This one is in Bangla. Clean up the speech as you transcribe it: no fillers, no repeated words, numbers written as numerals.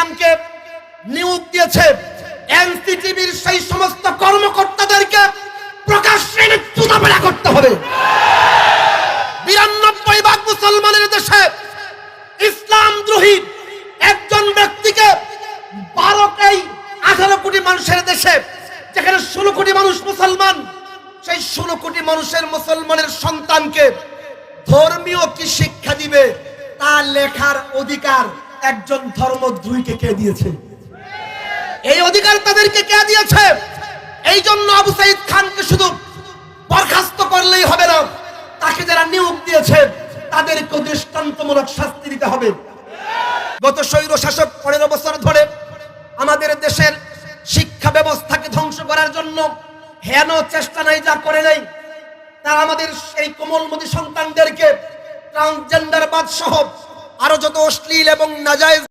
খানকে নিয়োগ দিয়েছে, এনসিটিভির সেই সমস্ত কর্মকর্তাদেরকে প্রকাশ্যে জুতাপেটা করতে হবে। 92% মুসলমানের দেশে ইসলামদ্রোহী একজন ব্যক্তিকে 18 কোটি মানুষের দেশে, যেখানে 16 কোটি মানুষ মুসলমান, সেই 16 কোটি মানুষের মুসলমানের সন্তানকে ধর্মীয় কি শিক্ষা দিবে তা লেখার অধিকার একজন ধর্মদ্রোহীকে কে দিয়েছে? এই অধিকার তাদেরকে কে দিয়েছে? এই জন্য আবু সাইদ খানকে শুধু বরখাস্ত করলেই হবে না, তাকে যারা নিয়োগ দিয়েছে তাদেরকে দৃষ্টান্তমূলক শাস্তি দিতে হবে। গত স্বৈর শাসক 15 বছর ধরে আমাদের দেশের শিক্ষা ব্যবস্থাকে ধ্বংস করার জন্য হেন চেষ্টা নাই যা করে নাই। তারা আমাদের সেই কোমলমতি সন্তানদেরকে ট্রান্সজেন্ডারবাদ সহ আরো যত অশ্লীল এবং নাজায়েজ